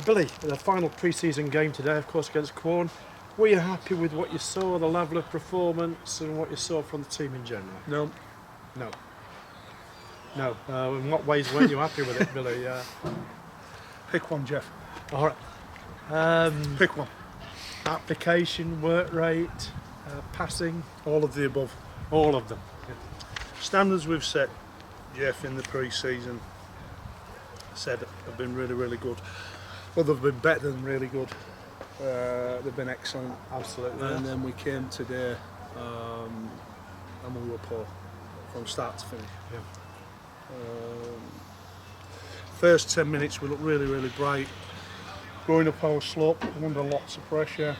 Billy, the final pre-season game today, of course, against Quorn. Were you happy with what you saw, the level of performance, and what you saw from the team in general? No. No. No. In what ways weren't you happy with it, Billy? Pick one, Jeff. All right. Pick one. Application, work rate, passing. All of the above. All of them. Standards we've set, Jeff, in the pre-season, said have been really, really good. Well, they've been better than really good. They've been excellent. Absolutely. And then we came today and we were poor from start to finish. Yeah. First 10 minutes we looked really, really bright. Going up our slope, under lots of pressure,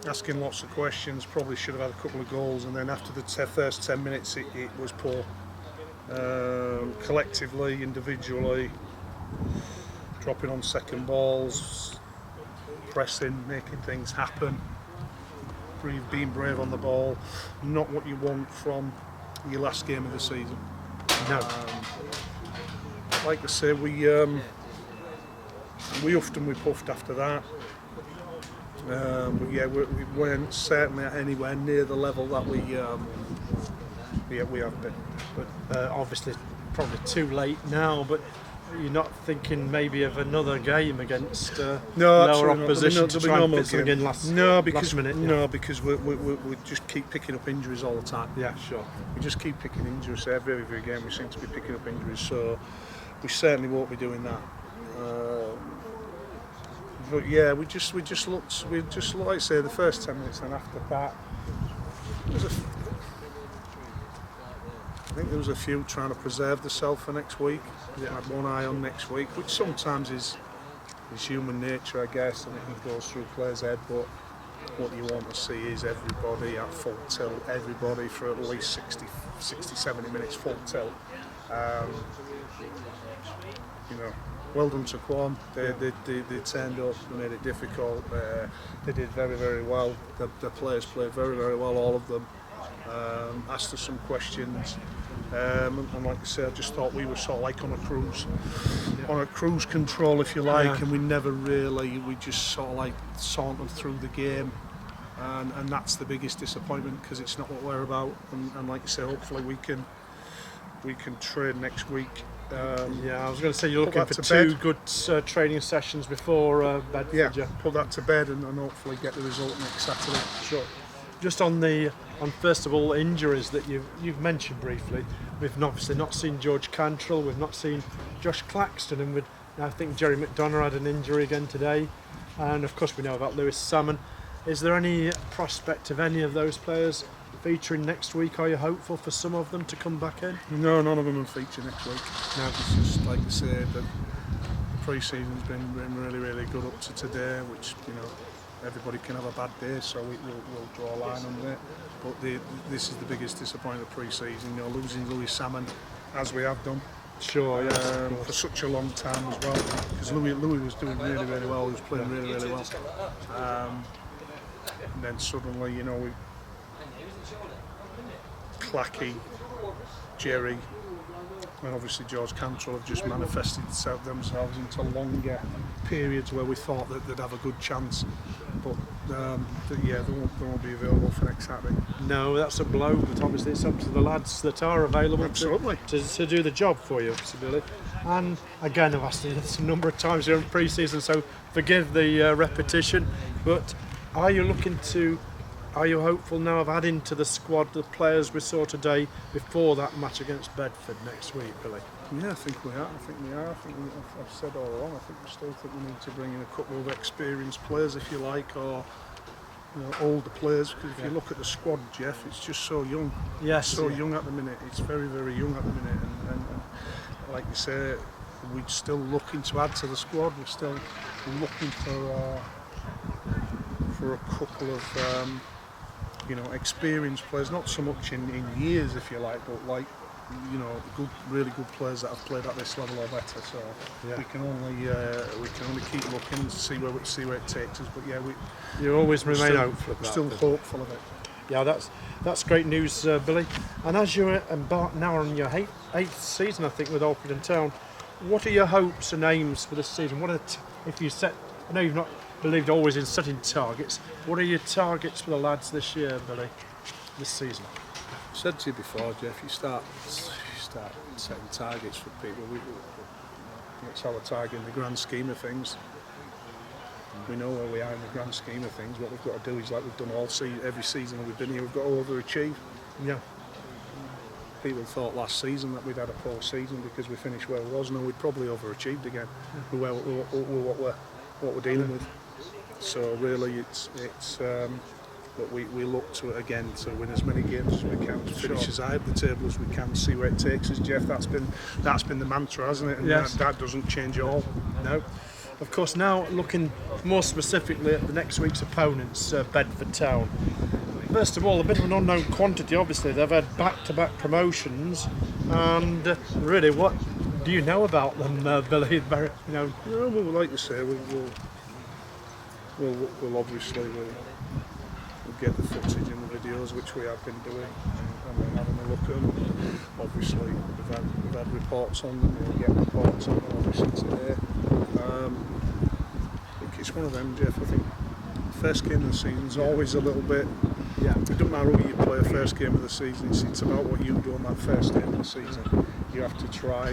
asking lots of questions, probably should have had a couple of goals, and then after the first 10 minutes it was poor. Collectively, individually, dropping on second balls, pressing, making things happen, being brave on the ball, not what you want from your last game of the season. No. Like I say, we huffed and we puffed after that. But yeah, we weren't certainly anywhere near the level that we have been. But obviously, probably too late now. But you're not thinking maybe of another game against lower opposition to try and fit something in last minute? No, because we just keep picking up injuries all the time. Yeah, sure. We just keep picking injuries. Every game we seem to be picking up injuries. So we certainly won't be doing that. But yeah, we just looked like I say the first 10 minutes, and after that, I think there was a few trying to preserve themselves for next week. Yeah. Had one eye on next week, which sometimes is human nature, I guess, and it goes through players' head. But what you want to see is everybody at full tilt, everybody for at least 60, 70 minutes full tilt. Well done to Quorn. They turned up, they made it difficult. They did very, very well. The players played very, very well, all of them. Asked us some questions, and like I said, I just thought we were sort of like on a cruise control, if you like, and we just sort of like sauntered through the game, and that's the biggest disappointment, because it's not what we're about. And like I say, hopefully we can train next week. I was going to say you're looking for two good training sessions before Bedford. Yeah, put that to bed and hopefully get the result next Saturday. Sure. Just on first of all injuries that you've mentioned briefly, we've obviously not seen George Cantrell, we've not seen Josh Claxton, and I think Jerry McDonough had an injury again today, and of course we know about Lewis Salmon. Is there any prospect of any of those players featuring next week? Are you hopeful for some of them to come back in? No, none of them will feature next week. No, it's just like I said, the pre-season's been really, really good up to today, which everybody can have a bad day, so we'll draw a line under it. But this is the biggest disappointment of pre-season. Losing Lewis Salmon, as we have done. Sure, yeah. For such a long time as well, because Louis was doing really, really well. He was playing really, really well. And then suddenly, we Clacky, Jerry, and obviously George Cantrell have just manifested themselves into longer periods where we thought that they'd have a good chance, but they won't be available for next Saturday. No, that's a blow, but obviously it's up to the lads that are available to do the job for you, Billy. And again, I've asked you this a number of times during pre-season, so forgive the repetition, but are you hopeful now of adding to the squad the players we saw today before that match against Bedford next week, Billy? Yeah, I think we are. I've said all along, I still think we need to bring in a couple of experienced players, if you like, or older players, because if you look at the squad, Jeff, it's just so young. Yes. So young at the minute. It's very, very young at the minute, and like you say, we're still looking to add to the squad. We're still looking for a couple of experienced players, not so much in years, if you like, but like really good players that have played at this level or better. So we can only keep looking and see where it takes us. But you always remain hopeful. Still hopeful of it. Yeah, that's great news, Billy. And as you're embarked now on your eighth season, I think, with Alfred Town, what are your hopes and aims for this season? What are if you set, I know you've not believed always in setting targets. What are your targets for the lads this year, Billy? This season? I said to you before, Jeff, you start setting targets for people. It's our target in the grand scheme of things. We know where we are in the grand scheme of things. What we've got to do is, like we've done every season that we've been here, we've got to overachieve. Yeah. People thought last season that we'd had a poor season because we finished where we was. No, we'd probably overachieved again with what we're dealing with. So really, it's but we look to it again to win as many games as we can, finish as high up the table as we can, see where it takes us, Jeff. That's been the mantra, hasn't it? And yes. that doesn't change at all. No. Of course, now looking more specifically at the next week's opponents, Bedford Town. First of all, a bit of an unknown quantity. Obviously, they've had back-to-back promotions, and really, what do you know about them, Billy? You know. Well, like you say, we'll obviously we'll get the footage and the videos, which we have been doing, and we're having a look at them. Obviously, we've had reports on them. We'll get reports on them obviously today. I think it's one of them, Jeff. I think first game of the season is always a little bit. Yeah. It doesn't matter who you play a first game of the season. It's about what you do on that first game of the season. You have to try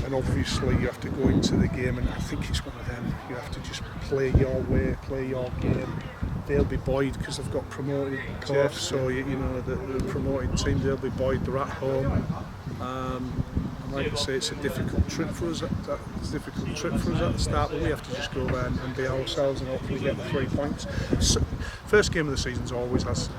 and obviously you have to go into the game, and I think it's one of them. You have to just play your way, play your game. They'll be buoyed because they've got promoted, Jeff. So you know the promoted team, they'll be buoyed. They're at home. Like I say, it's a difficult trip for us. It's a difficult trip for us at the start, but we have to just go there and be ourselves and hopefully get the 3 points. So, first game of the season always has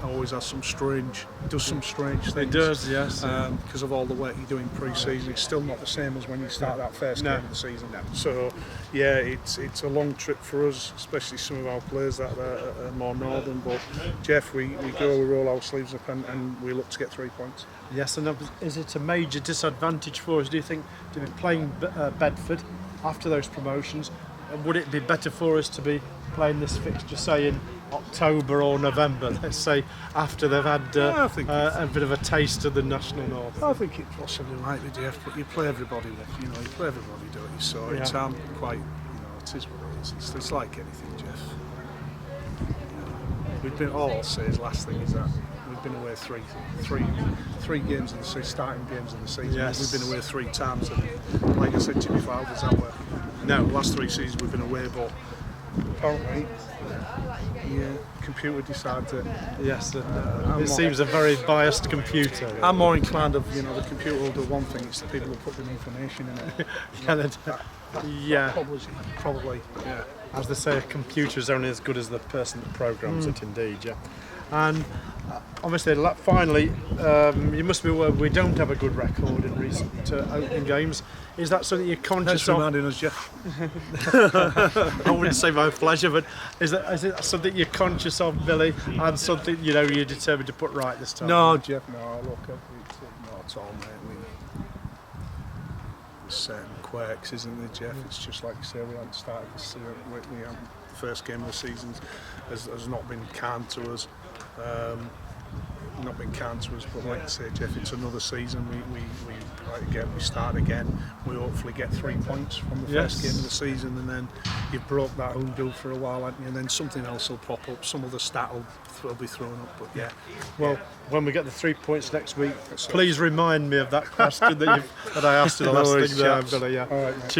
some strange things. It does, yes. Because of all the work you do in pre-season, it's still not the same as when you start that first game of the season. No. So yeah, it's a long trip for us, especially some of our players that are more northern. But Jeff, we roll our sleeves up and we look to get 3 points. Yes, and is it a major disadvantage for us, do you think, to be playing Bedford after those promotions? Would it be better for us to be playing this fixture, say, in October or November, let's say, after they've had a bit of a taste of the National North? I think it's possibly likely, Jeff, but you play everybody, you play everybody, don't you? So it's quite, it is what it is. It's like anything, Jeff. We've been, all I'll say is last thing is that we've been away three games in the season, starting games in the season. Yes. We've been away 3 times, and like I said to you before, how does that work? No, last 3 seasons we've been away, but apparently, computer decided to. Yes, it seems a very biased computer. I'm more inclined of, the computer will do one thing, it's the people who put the information in it. Probably, yeah. As they say, a computer is only as good as the person that programs it, indeed, yeah. And obviously, finally, you must be aware we don't have a good record in recent opening games. Is that something you're conscious of? Reminding us, Jeff. I wouldn't say my pleasure, but is it something you're conscious of, Billy, and something you're determined to put right this time? No, Jeff, no. Look, it's not at all, mate. There's certain quirks, isn't there, Jeff? It's just like you say, we haven't started this season. The first game of the season has not been kind to us. But like I say, Jeff, it's another season. We start again. We hopefully get 3 points from the first game of the season, and then you've broke that hoodoo for a while, haven't you? And then something else will pop up. Some other stat will be thrown up. But yeah. Well, when we get the 3 points next week, please remind me of that question that I asked you the last thing there, Billy. Yeah. All right, mate. Cheers.